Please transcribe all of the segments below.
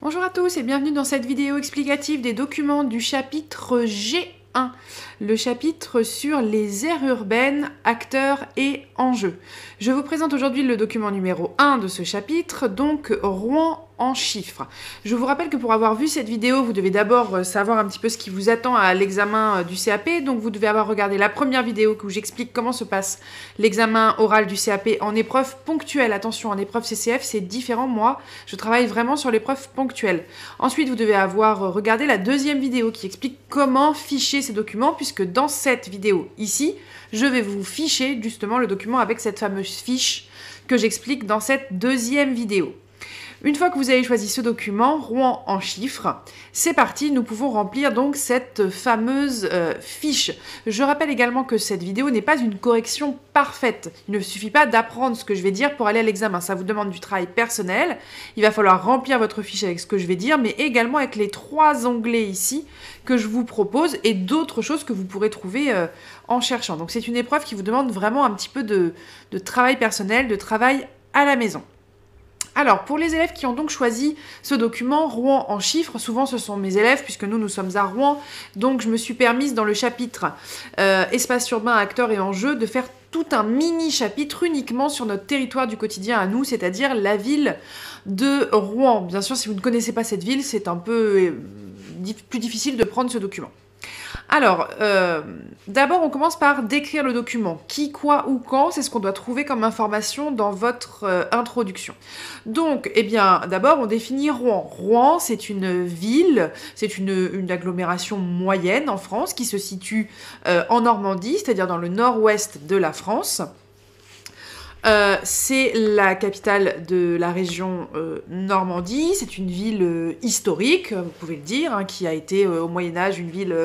Bonjour à tous et bienvenue dans cette vidéo explicative des documents du chapitre G1, le chapitre sur les aires urbaines, acteurs et enjeux. Je vous présente aujourd'hui le document numéro 1 de ce chapitre, donc Rouen en chiffres. Je vous rappelle que pour avoir vu cette vidéo, vous devez d'abord savoir un petit peu ce qui vous attend à l'examen du CAP, donc vous devez avoir regardé la première vidéo où j'explique comment se passe l'examen oral du CAP en épreuve ponctuelle. Attention, en épreuve CCF, c'est différent, moi, je travaille vraiment sur l'épreuve ponctuelle. Ensuite, vous devez avoir regardé la deuxième vidéo qui explique comment ficher ces documents, puisque dans cette vidéo ici, je vais vous ficher justement le document avec cette fameuse fiche que j'explique dans cette deuxième vidéo. Une fois que vous avez choisi ce document, Rouen en chiffres, c'est parti, nous pouvons remplir donc cette fameuse fiche. Je rappelle également que cette vidéo n'est pas une correction parfaite. Il ne suffit pas d'apprendre ce que je vais dire pour aller à l'examen. Ça vous demande du travail personnel. Il va falloir remplir votre fiche avec ce que je vais dire, mais également avec les 3 onglets ici que je vous propose et d'autres choses que vous pourrez trouver en cherchant. Donc c'est une épreuve qui vous demande vraiment un petit peu de travail personnel, de travail à la maison. Alors, pour les élèves qui ont donc choisi ce document, Rouen en chiffres, souvent ce sont mes élèves, puisque nous sommes à Rouen, donc je me suis permise dans le chapitre Espace urbain, acteurs et enjeux, de faire tout un mini-chapitre uniquement sur notre territoire du quotidien à nous, c'est-à-dire la ville de Rouen. Bien sûr, si vous ne connaissez pas cette ville, c'est un peu plus difficile de prendre ce document. Alors, d'abord, on commence par décrire le document. Qui, quoi, où, quand, c'est ce qu'on doit trouver comme information dans votre introduction. Donc, eh bien, d'abord, on définit Rouen. Rouen, c'est une ville, c'est une agglomération moyenne en France qui se situe en Normandie, c'est-à-dire dans le nord-ouest de la France. C'est la capitale de la région Normandie, c'est une ville historique, vous pouvez le dire, hein, qui a été au Moyen-Âge une ville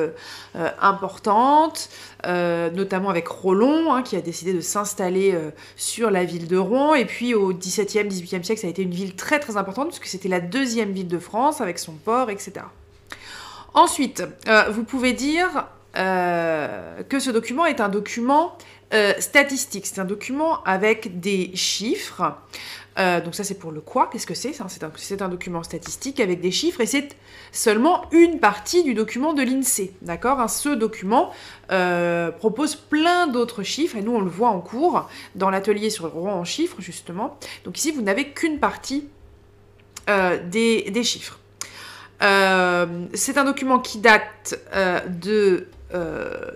importante, notamment avec Rollon, hein, qui a décidé de s'installer sur la ville de Rouen, et puis au XVIIe, XVIIIe siècle, ça a été une ville très très importante, puisque c'était la deuxième ville de France, avec son port, etc. Ensuite, vous pouvez dire que ce document est un document statistique. C'est un document avec des chiffres. Donc ça, c'est pour le quoi. Qu'est-ce que c'est? C'est un document statistique avec des chiffres et c'est seulement une partie du document de l'INSEE. D'accord? Ce document propose plein d'autres chiffres et nous, on le voit en cours dans l'atelier sur Rouen en chiffres, justement. Donc ici, vous n'avez qu'une partie des chiffres. C'est un document qui date de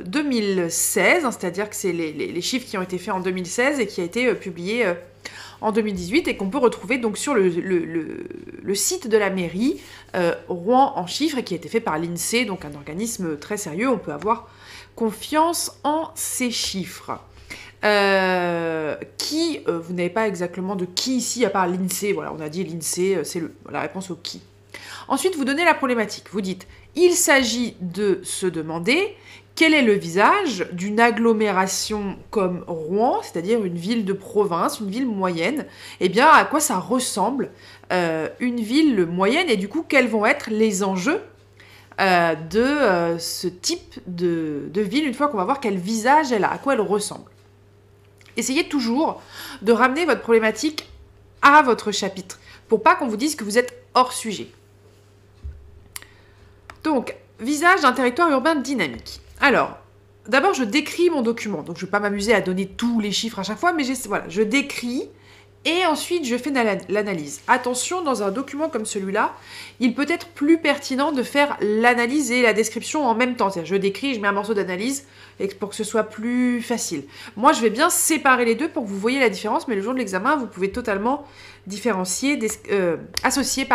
2016, hein, c'est-à-dire que c'est les chiffres qui ont été faits en 2016 et qui a été publié en 2018 et qu'on peut retrouver donc sur le site de la mairie Rouen en chiffres et qui a été fait par l'INSEE, donc un organisme très sérieux, on peut avoir confiance en ces chiffres. Vous n'avez pas exactement de qui ici à part l'INSEE, voilà, on a dit l'INSEE, c'est la réponse au qui. Ensuite, vous donnez la problématique. Vous dites, il s'agit de se demander quel est le visage d'une agglomération comme Rouen, c'est-à-dire une ville de province, une ville moyenne. Eh bien, à quoi ça ressemble une ville moyenne et du coup, quels vont être les enjeux de ce type de ville une fois qu'on va voir quel visage elle a, à quoi elle ressemble. Essayez toujours de ramener votre problématique à votre chapitre pour pas qu'on vous dise que vous êtes hors sujet. Donc, visage d'un territoire urbain dynamique. Alors, d'abord, je décris mon document. Donc, je ne vais pas m'amuser à donner tous les chiffres à chaque fois, mais voilà, je décris et ensuite, je fais l'analyse. Attention, dans un document comme celui-là, il peut être plus pertinent de faire l'analyse et la description en même temps. C'est-à-dire, je décris, je mets un morceau d'analyse pour que ce soit plus facile. Moi, je vais bien séparer les deux pour que vous voyez la différence, mais le jour de l'examen, vous pouvez totalement différencier, associer,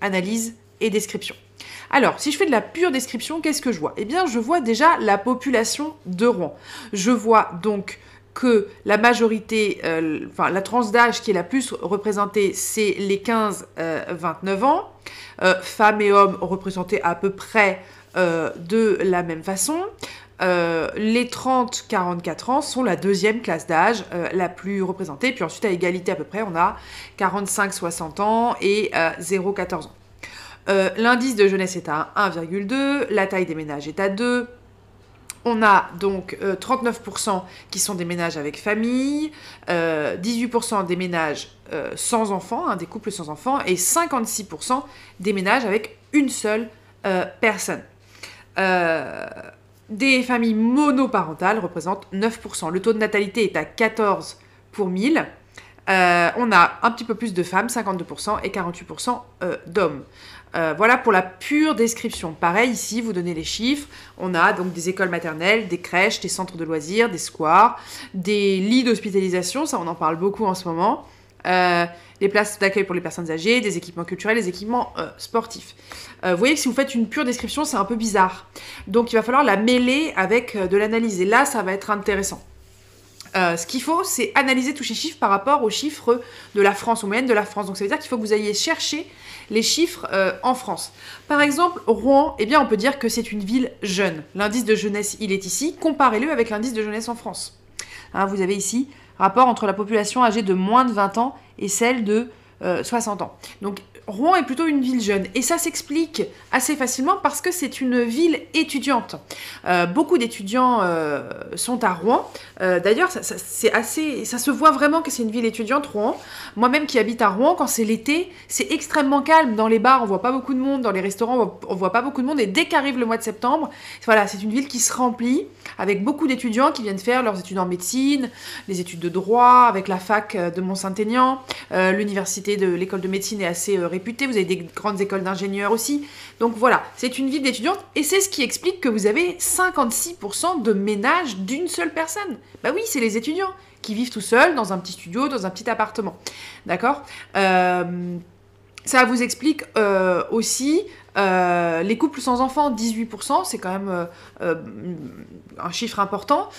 analyse et description. Alors, si je fais de la pure description, qu'est-ce que je vois? Eh bien, je vois déjà la population de Rouen. Je vois donc que la majorité, la tranche d'âge qui est la plus représentée, c'est les 15-29 ans. Femmes et hommes représentés à peu près de la même façon. Les 30-44 ans sont la deuxième classe d'âge la plus représentée. Puis ensuite, à égalité à peu près, on a 45-60 ans et 0-14 ans. L'indice de jeunesse est à 1,2, la taille des ménages est à 2, On a donc 39% qui sont des ménages avec famille, 18% des ménages sans enfants, hein, des couples sans enfants, et 56% des ménages avec une seule personne. Des familles monoparentales représentent 9%. Le taux de natalité est à 14 pour 1000. On a un petit peu plus de femmes, 52%, et 48% d'hommes. Voilà pour la pure description. Pareil, ici, vous donnez les chiffres. On a donc des écoles maternelles, des crèches, des centres de loisirs, des squares, des lits d'hospitalisation, ça on en parle beaucoup en ce moment, des places d'accueil pour les personnes âgées, des équipements culturels, des équipements sportifs. Vous voyez que si vous faites une pure description, c'est un peu bizarre. Donc il va falloir la mêler avec de l'analyse. Et là, ça va être intéressant. Ce qu'il faut, c'est analyser tous ces chiffres par rapport aux chiffres de la France, aux moyennes de la France. Donc ça veut dire qu'il faut que vous ayez chercher les chiffres en France. Par exemple, Rouen, eh bien, on peut dire que c'est une ville jeune. L'indice de jeunesse, il est ici. Comparez-le avec l'indice de jeunesse en France. Hein, vous avez ici rapport entre la population âgée de moins de 20 ans et celle de 60 ans. Donc Rouen est plutôt une ville jeune. Et ça s'explique assez facilement parce que c'est une ville étudiante. Beaucoup d'étudiants sont à Rouen. D'ailleurs, ça se voit vraiment que c'est une ville étudiante, Rouen. Moi-même qui habite à Rouen, quand c'est l'été, c'est extrêmement calme. Dans les bars, on voit pas beaucoup de monde. Dans les restaurants, on voit pas beaucoup de monde. Et dès qu'arrive le mois de septembre, voilà, c'est une ville qui se remplit avec beaucoup d'étudiants qui viennent faire leurs études en médecine, les études de droit, avec la fac de Mont-Saint-Aignan. L'université de l'école de médecine est assez réputée. Vous avez des grandes écoles d'ingénieurs aussi. Donc voilà, c'est une ville d'étudiantes. Et c'est ce qui explique que vous avez 56% de ménages d'une seule personne. Bah oui, c'est les étudiants qui vivent tout seuls dans un petit studio, dans un petit appartement. D'accord ? Ça vous explique aussi les couples sans enfants, 18%, c'est quand même un chiffre important.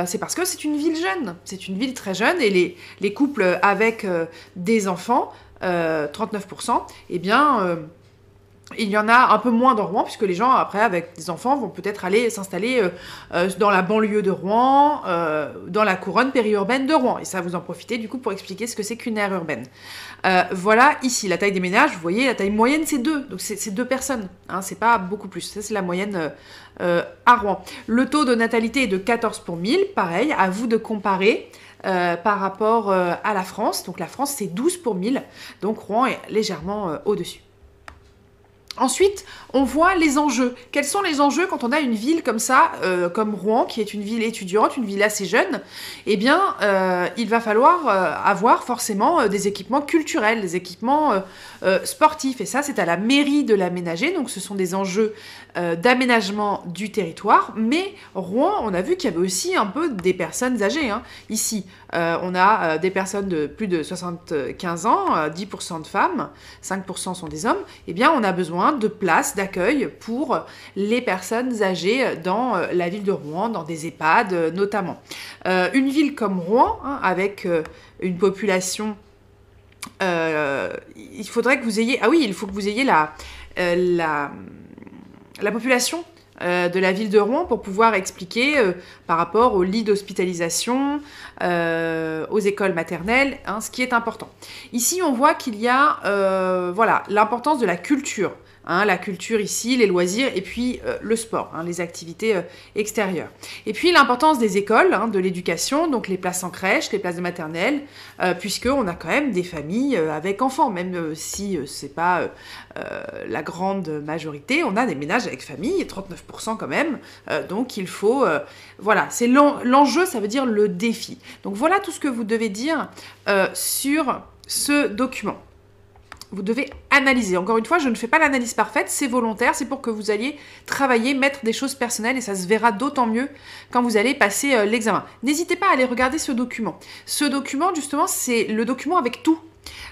C'est parce que c'est une ville jeune, c'est une ville très jeune, et les couples avec des enfants, 39%, eh bien... il y en a un peu moins dans Rouen, puisque les gens, après, avec des enfants, vont peut-être aller s'installer dans la banlieue de Rouen, dans la couronne périurbaine de Rouen. Et ça, vous en profitez, du coup, pour expliquer ce que c'est qu'une aire urbaine. Voilà, ici, la taille des ménages, vous voyez, la taille moyenne, c'est 2. Donc, c'est 2 personnes. Hein, c'est pas beaucoup plus. Ça, c'est la moyenne à Rouen. Le taux de natalité est de 14 pour 1000. Pareil, à vous de comparer. Par rapport à la France. Donc, la France, c'est 12 pour 1000. Donc, Rouen est légèrement au-dessus. Ensuite, on voit les enjeux. Quels sont les enjeux quand on a une ville comme ça, comme Rouen, qui est une ville étudiante, une ville assez jeune? Eh bien, il va falloir avoir forcément des équipements culturels, des équipements sportifs. Et ça, c'est à la mairie de l'aménager. Donc, ce sont des enjeux d'aménagement du territoire. Mais Rouen, on a vu qu'il y avait aussi un peu des personnes âgées. Hein. Ici, on a des personnes de plus de 75 ans, 10% de femmes, 5% sont des hommes. Eh bien, on a besoin de places d'accueil pour les personnes âgées dans la ville de Rouen, dans des EHPAD notamment. Une ville comme Rouen, hein, avec une population... il faudrait que vous ayez... Ah oui, il faut que vous ayez la population de la ville de Rouen pour pouvoir expliquer par rapport aux lits d'hospitalisation, aux écoles maternelles, hein, ce qui est important. Ici, on voit qu'il y a voilà, l'importance de la culture. Hein, la culture ici, les loisirs et puis le sport, hein, les activités extérieures. Et puis l'importance des écoles, hein, de l'éducation, donc les places en crèche, les places de maternelle, puisqu'on a quand même des familles avec enfants, même si c'est pas la grande majorité, on a des ménages avec famille, 39% quand même, donc il faut... voilà, c'est l'enjeu, ça veut dire le défi. Donc voilà tout ce que vous devez dire sur ce document. Vous devez analyser. Encore une fois, je ne fais pas l'analyse parfaite, c'est volontaire, c'est pour que vous alliez travailler, mettre des choses personnelles et ça se verra d'autant mieux quand vous allez passer l'examen. N'hésitez pas à aller regarder ce document. Ce document, justement, c'est le document avec tout.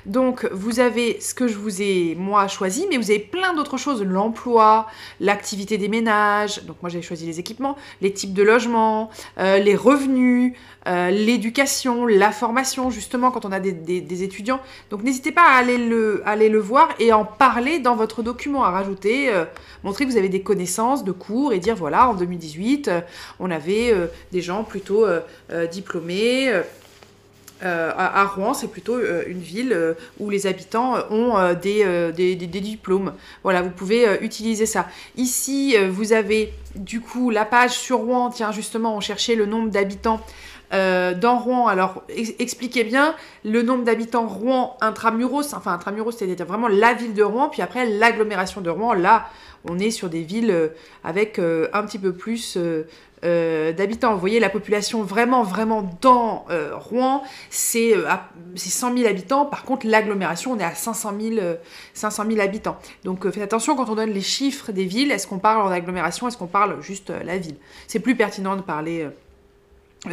Donc, vous avez ce que je vous ai, moi, choisi, mais vous avez plein d'autres choses. L'emploi, l'activité des ménages, donc moi j'ai choisi les équipements, les types de logements, les revenus, l'éducation, la formation, justement, quand on a des étudiants. Donc, n'hésitez pas à aller le voir et en parler dans votre document, à rajouter, montrer que vous avez des connaissances de cours et dire, voilà, en 2018, on avait des gens plutôt diplômés, À Rouen, c'est plutôt une ville où les habitants ont des diplômes. Voilà, vous pouvez utiliser ça. Ici, vous avez du coup la page sur Rouen. Tiens, justement, on cherchait le nombre d'habitants dans Rouen. Alors, expliquez bien le nombre d'habitants Rouen intramuros. Enfin, intramuros, c'est-à-dire vraiment la ville de Rouen. Puis après, l'agglomération de Rouen. Là, on est sur des villes avec un petit peu plus d'habitants. Vous voyez, la population vraiment dans Rouen, c'est 100 000 habitants. Par contre, l'agglomération, on est à 500 000 habitants. Donc, faites attention quand on donne les chiffres des villes. Est-ce qu'on parle en agglomération? Est-ce qu'on parle juste la ville? C'est plus pertinent de parler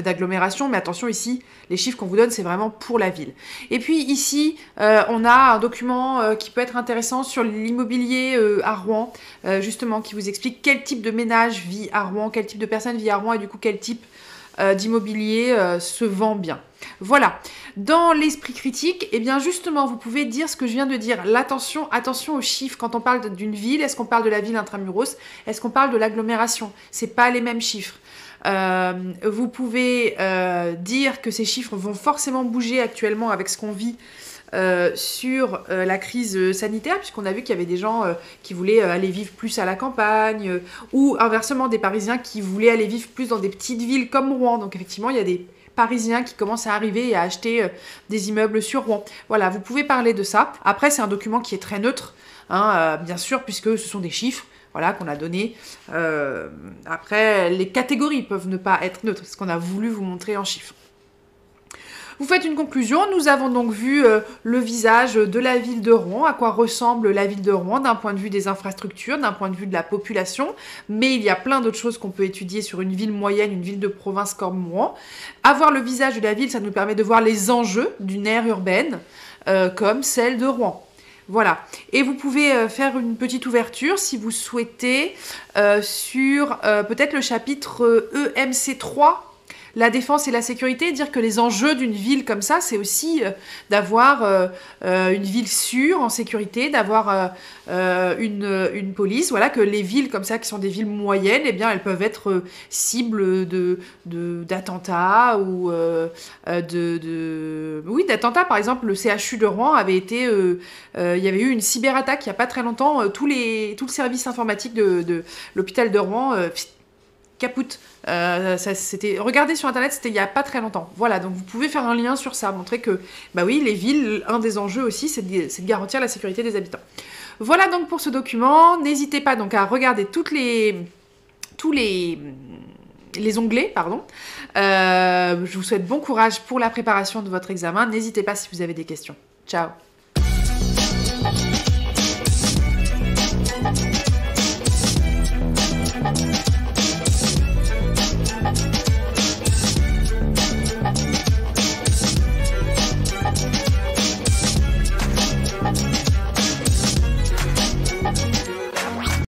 d'agglomération, mais attention ici, les chiffres qu'on vous donne, c'est vraiment pour la ville. Et puis ici, on a un document qui peut être intéressant sur l'immobilier à Rouen, justement, qui vous explique quel type de ménage vit à Rouen, quel type de personne vit à Rouen, et du coup, quel type d'immobilier se vend bien. Voilà. Dans l'esprit critique, eh bien justement, vous pouvez dire ce que je viens de dire. Attention aux chiffres. Quand on parle d'une ville, est-ce qu'on parle de la ville intramuros? Est-ce qu'on parle de l'agglomération? C'est pas les mêmes chiffres. Vous pouvez dire que ces chiffres vont forcément bouger actuellement avec ce qu'on vit sur la crise sanitaire, puisqu'on a vu qu'il y avait des gens qui voulaient aller vivre plus à la campagne, ou inversement des Parisiens qui voulaient aller vivre plus dans des petites villes comme Rouen. Donc effectivement, il y a des Parisiens qui commencent à arriver et à acheter des immeubles sur Rouen. Voilà, vous pouvez parler de ça. Après, c'est un document qui est très neutre, hein, bien sûr, puisque ce sont des chiffres. Voilà, qu'on a donné. Après, les catégories peuvent ne pas être neutres, ce qu'on a voulu vous montrer en chiffres. Vous faites une conclusion. Nous avons donc vu le visage de la ville de Rouen, à quoi ressemble la ville de Rouen d'un point de vue des infrastructures, d'un point de vue de la population. Mais il y a plein d'autres choses qu'on peut étudier sur une ville moyenne, une ville de province comme Rouen. Avoir le visage de la ville, ça nous permet de voir les enjeux d'une aire urbaine, comme celle de Rouen. Voilà, et vous pouvez faire une petite ouverture si vous souhaitez sur peut-être le chapitre EMC3, la défense et la sécurité, dire que les enjeux d'une ville comme ça, c'est aussi d'avoir une ville sûre, en sécurité, d'avoir une police, voilà, que les villes comme ça, qui sont des villes moyennes, eh bien, elles peuvent être cibles d'attentats ou oui, d'attentats. Par exemple, le CHU de Rouen avait été... il y avait eu une cyberattaque il n'y a pas très longtemps. Tout le service informatique de l'hôpital de Rouen... capoute. Regardez sur internet, c'était il n'y a pas très longtemps. Voilà, donc vous pouvez faire un lien sur ça, montrer que, bah oui, les villes, un des enjeux aussi, c'est de garantir la sécurité des habitants. Voilà donc pour ce document. N'hésitez pas donc à regarder tous les onglets, pardon. Je vous souhaite bon courage pour la préparation de votre examen. N'hésitez pas si vous avez des questions. Ciao.